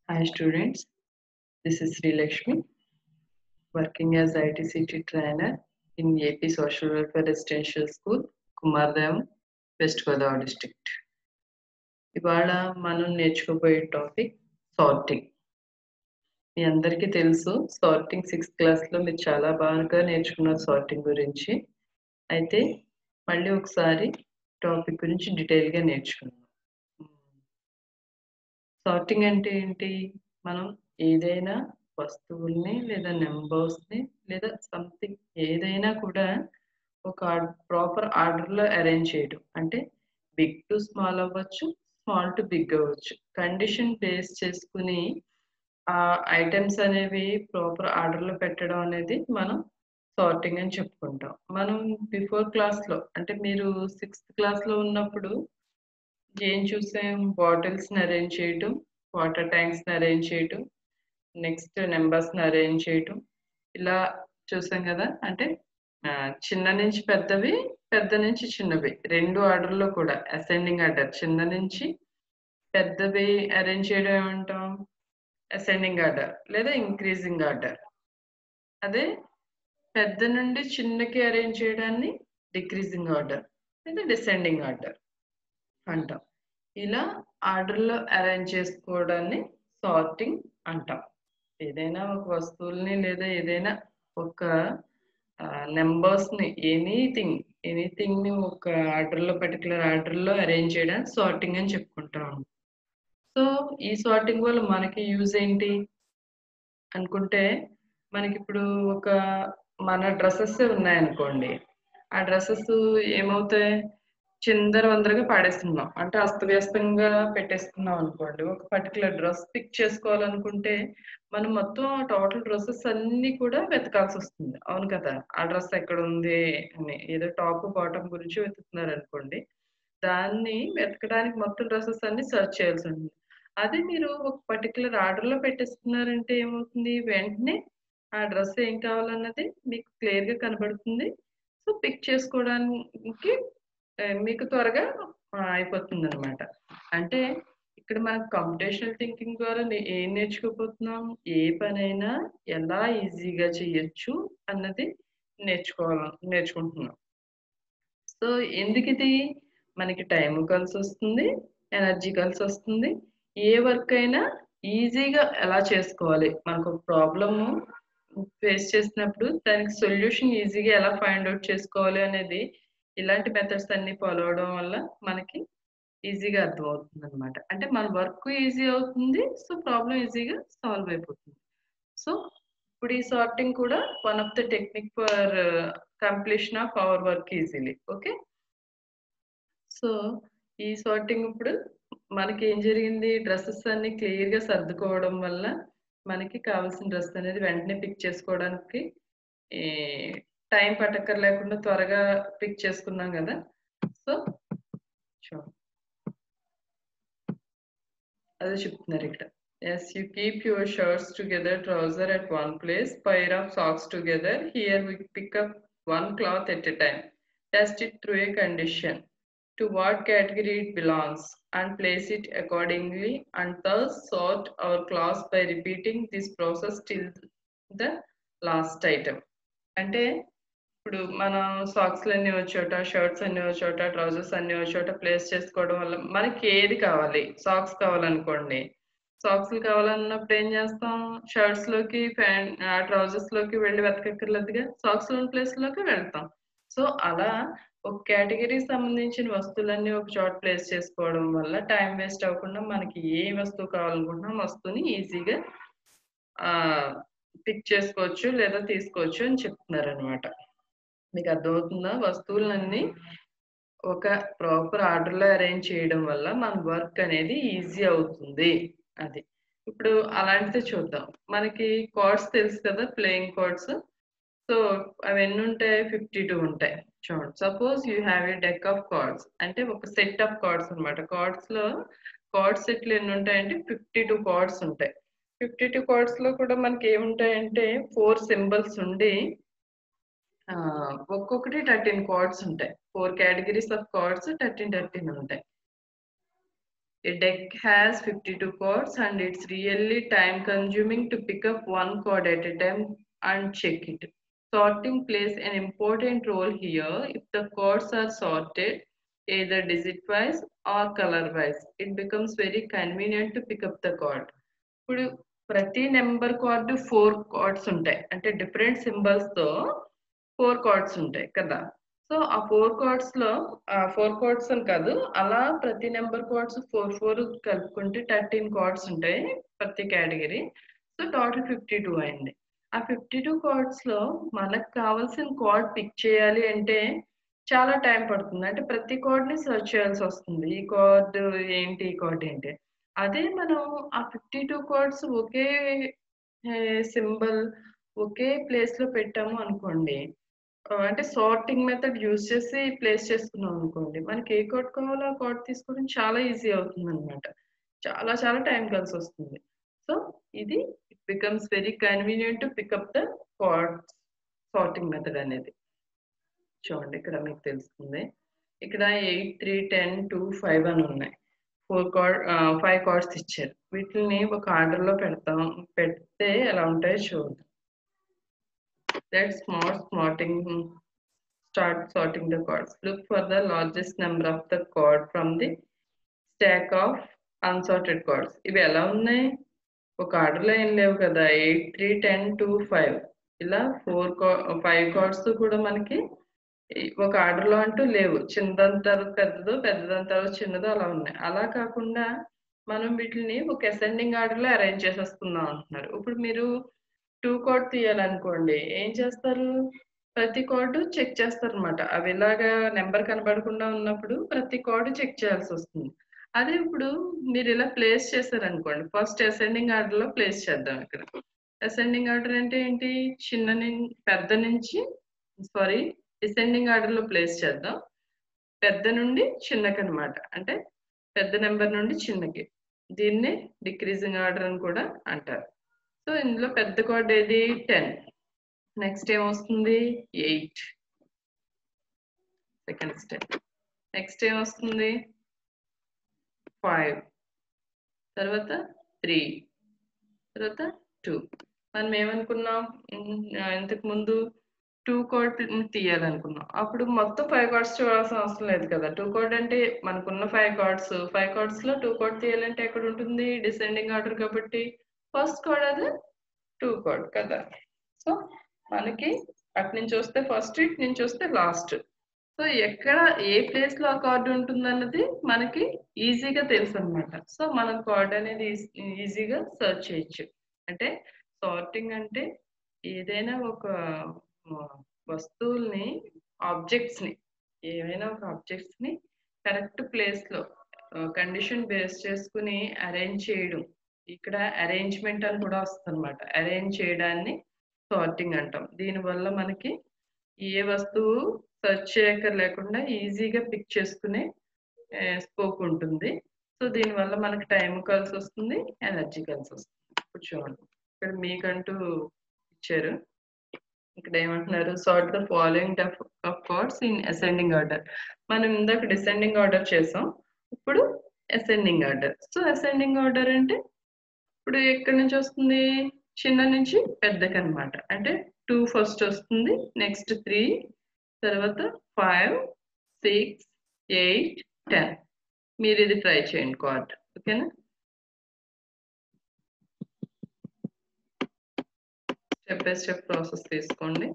Hi students, this is Sri Lakshmi, working as ITCT trainer in AP Social Welfare Residential School, Kumardam, West Godavari district. ఇవాళ మనం నేర్చుకోబోయే topic sorting. మీ అందరికీ తెలుసు sorting 6th క్లాస్లో మీరు చాలా బాగా నేర్చుకున్నారు సార్టింగ్ గురించి. అయితే మళ్ళీ ఒకసారి టాపిక్ గురించి డీటెయిల్గా నేర్చుకుందాం. సార్టింగ్ అంటే ఏంటి? మనం ఏదైనా వస్తువుల్ని లేదా నంబర్స్‌ని లేదా సంథింగ్ ఏదైనా కూడా ఒక ప్రాపర్ ఆర్డర్‌లో అరేంజ్ చేయడం. అంటే బిగ్ టు స్మాల్ అవ్వచ్చు, స్మాల్ టు బిగ్ అవ్వచ్చు. కండిషన్ బేస్ చేసుకొని ఐటెమ్స్ అనేవి ప్రాపర్ ఆర్డర్‌లో పెట్టడం అనేది మనం సార్టింగ్ అని చెప్పుకుంటాం. మనం బిఫోర్ క్లాస్‌లో అంటే మీరు 6th క్లాస్‌లో ఉన్నప్పుడు ఏం చూసాం? బాటిల్స్‌ని అరేంజ్ చేయటం, వాటర్ ట్యాంక్స్‌ని అరేంజ్ చేయటం, నెక్స్ట్ నంబర్స్‌ని అరేంజ్ చేయటం. ఇలా చూసాం గదా! అంటే చిన్న నుంచి పెద్దవి, పెద్ద నుంచి చిన్నవి. 2 ఆర్డర్‌లో కూడా అసెండింగ్ ఆర్డర్. చిన్న నుంచి పెద్దవి అరేంజ్ చేయడం ఏమంటాం? అసెండింగ్ ఆర్డర్ లేదా ఇంక్రీజింగ్ ఆర్డర్. అదే పెద్ద నుండి చిన్నకి అరేంజ్ చేయడాన్ని డిక్రీజింగ్ ఆర్డర్ లేదా డిసెండింగ్ ఆర్డర్ అంటాం. ఇలా ఆర్డర్‌లో అరేంజ్ చేసుకోవడాన్ని సార్టింగ్ అంటాం. ఏదైనా ఒక వస్తువుల్ని లేదా ఏదైనా ఒక నంబర్స్‌ని ఎనీథింగ్‌ని ఒక ఆర్డర్‌లో పర్టిక్యులర్ ఆర్డర్‌లో అరేంజ్ చేయడాన్ని సార్టింగ్ అని చెప్పుకుంటాం. సో, ఈ సార్టింగ్ వల్ల మనకి యూజ్ ఏంటి? అనుకుంటే మనకిప్పుడు ఒక మన డ్రెసెస్సే ఉన్నాయనుకోండి. ఆ డ్రెసెస్ ఏమవుతాయి? చిందరవందరగా పాడేస్తున్నాం. అంటే అస్తవ్యస్తంగా పెట్టేసుకున్నాం అనుకోండి. ఒక పర్టిక్యులర్ డ్రెస్ పిక్ చేసుకోవాలనుకుంటే, మనం మొత్తం టోటల్ డ్రెసెస్ అన్నీ కూడా వెతకాల్సొస్తుంది. అవును కదా! ఆ డ్రెస్ ఎక్కడుంది అని. ఏదో టాప్, బాటమ్ గురించి వెతుకుతున్నారనుకోండి. దాన్ని వెతకడానికి మొత్తం డ్రెసెస్ అన్నీ సెర్చ్ చేయాల్సుంటుంది. అదే మీరు ఒక పర్టిక్యులర్ ఆర్డర్‌లో పెట్టేసుకున్నారంటే ఏమవుతుంది? వెంటనే ఆ డ్రెస్ ఏం కావాలన్నది మీకు క్లియర్‌గా కనబడుతుంది. సో, పిక్ చేసుకోవడానికి మీకు త్వరగా అయిపోతుందనమాట. అంటే ఇక్కడ మనం కంప్యూటేషనల్ థింకింగ్ ద్వారా ఏం నేర్చుకోబోతున్నాం? ఏ పనైనా ఎలా ఈజీగా చేయొచ్చు అన్నది నేర్చుకుంటున్నాం. సో, ఎందుకిది? మనకి టైము కలిసొస్తుంది, ఎనర్జీ కలిసొస్తుంది. ఏ వర్క్ అయినా ఈజీగా ఎలా చేసుకోవాలి? మనకొక ప్రాబ్లము ఫేస్ చేసినప్పుడు దానికి సొల్యూషన్ ఈజీగా ఎలా ఫైండ్ ఔట్ చేసుకోవాలి అనేది ఇలాంటి మెథడ్స్ అన్నీ ఫాలో అవ్వడం వల్ల మనకి ఈజీగా అర్థమవుతుందనమాట. అంటే మన వర్క్ ఈజీ అవుతుంది. సో, ప్రాబ్లమ్ ఈజీగా సాల్వ్ అయిపోతుంది. సో, ఇప్పుడు ఈ సార్టింగ్ కూడా one of the technique for completion of our work easily. Okay. So, ఈ సార్టింగ్ ఇప్పుడు మనకేం జరిగింది? డ్రెసెస్ అన్నీ క్లియర్‌గా సర్దుకోవడం వల్ల మనకి కావాల్సిన డ్రెస్ అనేది వెంటనే పిక్ చేసుకోవడానికి ఈ టైం పట్టక్కర్లేకుండా త్వరగా పిక్ చేసుకున్నాం గదా! సో, చు అదే చెప్తున్నారిక్కడ. Yes, you keep your shirts together, trouser at one place, pair of socks together. Here we pick up one cloth at a time. Test it through a condition. To what category it belongs and place it accordingly, and thus sort our clothes by repeating this process till the last item. అంటే ఇప్పుడు మనం సాక్స్‌లన్నీ ఒక చోట, shirts అన్నీ ఒక చోట, trousers అన్నీ ఒక చోట ప్లేస్ చేసుకోవడం వల్ల మనకి ఏది కావాలి? సాక్స్ కావాలనుకోండి. సాక్స్‌లు కావాలన్నప్పుడు ఏం చేస్తాం? ట్రౌజర్స్‌లోకి వెళ్లి వెతకక్కర్లేదుగా. సాక్స్‌లు ఉన్న ప్లేస్‌లోకి వెళ్తాం. సో, అలా ఒక కేటగరీకి సంబంధించిన వస్తువులన్నీ ఒక చోట ప్లేస్ చేసుకోవడం వల్ల టైం వేస్ట్ అవ్వకుండా మనకి ఏ వస్తువు కావాలనుకుంటున్నామో వస్తువుని ఈజీగా ఆహ్, పిక్ చేసుకోవచ్చు లేదా తీసుకోవచ్చు అని చెప్తున్నారనమాట. మీకు అర్థమవుతుందా? వస్తువులన్నీ ఒక ప్రాపర్ ఆర్డర్‌లో అరేంజ్ చేయడం వల్ల మన వర్క్ అనేది ఈజీ అవుతుంది. అది. ఇప్పుడు అలాంటిదే చూద్దాం. మనకి కార్డ్స్ తెలుసు కదా! Playing cards. సో, అవెన్నుంటాయి? 52 ఉంటాయి. చూడండి. Suppose you have a deck of cards. అంటే ఒక సెట్ ఆఫ్ కార్డ్స్ అన్నమాట. కార్డ్ సెట్‌లు ఎన్నుంటాయంటే 52 కార్డ్స్ ఉంటాయి. 52 కార్డ్స్‌లో కూడా మనకేముంటాయంటే 4 సింబల్స్ ఉండి ఒక్కొక్కటి 13 కార్డ్స్ ఉంటాయి. 4 కేటగరీస్ ఆఫ్ కార్డ్స్ 13 ఉంటాయి. A deck has 52 chords and it's really time consuming to pick up one chord at a time and check it. Sorting plays an important role here. If the chords are sorted either digit wise or color wise, it becomes very convenient to pick up the chord. ఇప్పుడు ప్రతి number card 4 cards ఉంటాయి. అంటే different symbols తో 4 cards ఉంటాయి కదా. So ఆ 4 cards లో 4 cards అని కాదు, అలా ప్రతి నెంబర్ కార్డ్స్ 4 కలుపుకుంటే 13 కార్డ్స్ ఉంటాయి ప్రతి కేటగిరీ. సో టోటల్ 52 అయింది. ఆ 52 కార్డ్స్ లో మనకు కావాల్సిన కార్డ్ పిక్ చేయాలి అంటే చాలా టైం పడుతుంది. అంటే ప్రతి కార్డ్ ని సెర్చ్ చేయాల్సి వస్తుంది. ఈ కార్డ్ ఏంటి, ఈ కార్డ్ ఏంటి. అదే మనం ఆ 52 కార్డ్స్ ఒకే సింబల్ ఒకే ప్లేస్ లో పెట్టాము అనుకోండి, అంటే సార్టింగ్ మెథడ్ యూజ్ చేసి ప్లేస్ చేసుకున్నాం అనుకోండి, మనకి ఏ కార్డ్ కావాలో ఆ కార్డ్ తీసుకోవడం చాలా ఈజీ అవుతుంది అనమాట. చాలా చాలా టైం కలిసి వస్తుంది. సో ఇది it becomes very convenient to pick up the cards sorting method అనేది. చూడండి ఇక్కడ మీకు తెలుస్తుంది. ఇక్కడ 8, 3, 10, 2, 5 అని ఉన్నాయి. 5 కార్డ్స్ ఇచ్చారు. వీటిని ఒక ఆర్డర్ లో పెడితే ఎలా ఉంటాయో చూద్దాం. Let's start sorting the chords. Look for the largest number of the chord from the stack of unsorted chords. ఇవి ఎలా ఉన్నాయి? ఒక ఆర్డర్ లో ఏం లేవు కదా. 8, 3, 10, 2, 5 ఇలా 5 కార్డ్స్ కూడా మనకి ఒక ఆర్డర్ లో అంటూ లేవు. చిన్నదాని తర్వాత పెద్దదో, పెద్దదాని తర్వాత చిన్నదో అలా ఉన్నాయి. అలా కాకుండా మనం వీటిని ఒక అసెండింగ్ ఆర్డర్ లో అరేంజ్ చేసేసుకుందాం అంటున్నారు. ఇప్పుడు మీరు 2 కార్డ్ తీయాలనుకోండి, ఏం చేస్తారు? ప్రతి కార్డు చెక్ చేస్తారు అనమాట. అవి ఇలాగా నెంబర్ కనబడకుండా ఉన్నప్పుడు ప్రతి కార్డు చెక్ చేయాల్సి వస్తుంది. అదే ఇప్పుడు మీరు ఇలా ప్లేస్ చేశారనుకోండి, ఫస్ట్ అసెండింగ్ ఆర్డర్ లో ప్లేస్ చేద్దాం. ఇక్కడ అసెండింగ్ ఆర్డర్ అంటే ఏంటి? పెద్ద నుంచి డిసెండింగ్ ఆర్డర్ లో ప్లేస్ చేద్దాం. పెద్ద నుండి చిన్నకి అనమాట. అంటే పెద్ద నెంబర్ నుండి చిన్నకి. దీన్ని డిక్రీజింగ్ ఆర్డర్ అని కూడా అంటారు. సో ఇందులో పెద్ద కార్డ్ ఏది? 10. నెక్స్ట్ ఏమొస్తుంది? 8. Second step. నెక్స్ట్ ఏమొస్తుంది? 5. తర్వాత 3. తర్వాత 2. మనం ఏమనుకున్నాం ఇంతకు ముందు? 2 కార్డ్ తీయాలనుకున్నాం. అప్పుడు మొత్తం 5 కార్డ్స్ చూడాల్సిన అవసరం లేదు కదా. 2 కార్డ్ అంటే మనకున్న 5 కార్డ్స్ లో 2 కార్డ్ తీయాలంటే ఎక్కడ ఉంటుంది? డిసెండింగ్ ఆర్డర్ కాబట్టి ఫస్ట్ కార్డ్ అది 2 కార్డ్ కదా. సో మనకి అటు నుంచి వస్తే ఫస్ట్, ఇటు నుంచి వస్తే లాస్ట్. సో ఎక్కడ ఏ ప్లేస్ లో ఆ కార్డు ఉంటుంది అన్నది మనకి ఈజీగా తెలుసు అనమాట. సో మనం కార్డ్ అనేది ఈజీగా సర్చ్ చేయొచ్చు. అంటే సార్టింగ్ అంటే ఏదైనా ఒక వస్తువుల్ని, ఏమైనా ఒక ఆబ్జెక్ట్స్ ని కరెక్ట్ ప్లేస్ లో కండిషన్ బేస్ చేసుకుని అరేంజ్ చేయడం. ఇక్కడ అరేంజ్మెంట్ అని కూడా వస్తుంది అనమాట. అరేంజ్ చేయడాన్ని సార్టింగ్ అంటాం. దీనివల్ల మనకి ఏ వస్తువు సెర్చ్ చేయక లేకుండా ఈజీగా పిక్ చేసుకునే స్కోప్ ఉంటుంది. సో దీనివల్ల మనకి టైం కలిసి వస్తుంది, ఎనర్జీ కలిసి వస్తుంది. ఇప్పుడు చూడండి, ఇక్కడ మీకంటూ ఇచ్చారు. ఇక్కడ ఏమంటున్నారు? Sort the following of cards in ascending order. మనం ఇందాక డిసెండింగ్ ఆర్డర్ చేసాం, ఇప్పుడు ascending order. So ascending order అంటే ఇప్పుడు ఎక్కడి నుంచి వస్తుంది? చిన్న నుంచి పెద్దకి అనమాట. అంటే 2 ఫస్ట్ వస్తుంది, నెక్స్ట్ 3, తర్వాత 5, 6, 8, 10. మీరు ఇది ట్రై చేయండి కార్డ్. ఓకేనా? స్టెప్ బై స్టెప్ ప్రాసెస్ తీసుకోండి.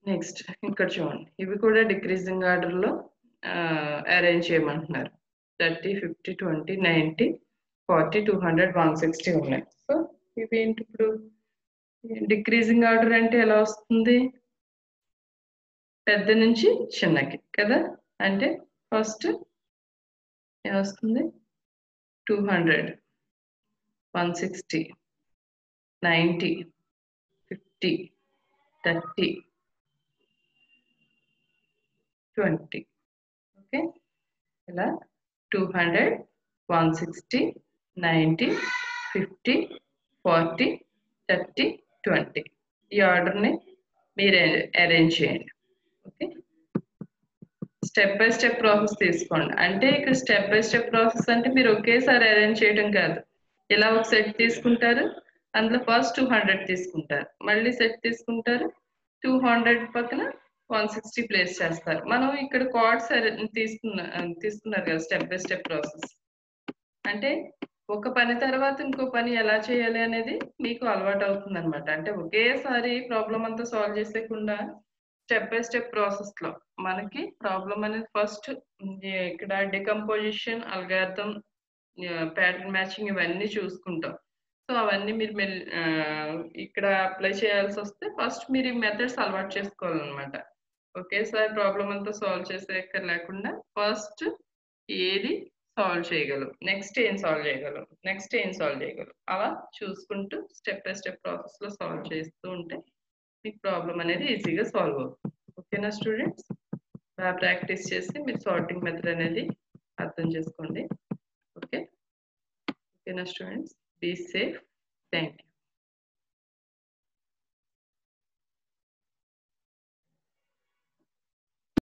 నెక్స్ట్ ఇక్కడ చూడండి, ఇవి కూడా డిక్రీజింగ్ ఆర్డర్ లో అరేంజ్ చేయమంటున్నారు. 30, 50, 20, 90, 40, 200, 160 ఉన్నాయి. సో ఇవి ఏంటి? ఇప్పుడు డిక్రీజింగ్ ఆర్డర్ అంటే ఎలా వస్తుంది? పెద్ద నుంచి చిన్నకి కదా. అంటే ఫస్ట్ ఏమొస్తుంది? 200, 160, 90, 50, 30, 20. ఓకే, ఇలా 200, 160, 90, 50, 40, 30, 20 ఈ ఆర్డర్ని మీరు అరేంజ్ చేయండి. Okay, step by step process తీసుకోండి. అంటే ఇక్కడ స్టెప్ బై స్టెప్ ప్రాసెస్ అంటే మీరు ఒకేసారి అరేంజ్ చేయడం కాదు. ఇలా ఒక సెట్ తీసుకుంటారు. అందులో ఫస్ట్ 200 తీసుకుంటారు. మళ్ళీ సెట్ తీసుకుంటారు. 200 పక్కన 160 ప్లేస్ చేస్తారు. మనం ఇక్కడ కార్డ్స్ తీసుకున్నారు కదా స్టెప్ బై స్టెప్ ప్రాసెస్. అంటే ఒక పని తర్వాత ఇంకో పని ఎలా చేయాలి అనేది మీకు అలవాటు అవుతుందన్నమాట. అంటే ఒకేసారి ప్రాబ్లమ్ అంతా సాల్వ్ చేసేయకుండా స్టెప్ బై స్టెప్ ప్రాసెస్ లో మనకి ప్రాబ్లమ్ అనేది ఫస్ట్ ఇక్కడ డికంపోజిషన్, అల్గారిథం, ప్యాటర్న్ మ్యాచింగ్ ఇవన్నీ చూసుకుంటాం. సో అవన్నీ మీరు ఇక్కడ అప్లై చేయాల్సి వస్తే ఫస్ట్ మీరు ఈ మెథడ్స్ అలవాటు చేసుకోవాలన్నమాట. ఒకేసారి ప్రాబ్లమ్ అంతా సాల్వ్ చేసేయక్కర్ లేకుండా ఫస్ట్ ఏది సాల్వ్ చేయగలం, నెక్స్ట్ ఏం సాల్వ్ చేయగలం, నెక్స్ట్ ఏం సాల్వ్ చేయగలం, అలా చూసుకుంటూ స్టెప్ బై స్టెప్ ప్రాసెస్ లో సాల్వ్ చేస్తూ ఉంటే మీకు ప్రాబ్లం అనేది ఈజీగా సాల్వ్ అవుతుంది. ఓకేనా స్టూడెంట్స్? బాగా ప్రాక్టీస్ చేసి మీరు సార్టింగ్ మెథడ్ అనేది అర్థం చేసుకోండి. ఓకే ఓకేనా students? Be safe. Thank you.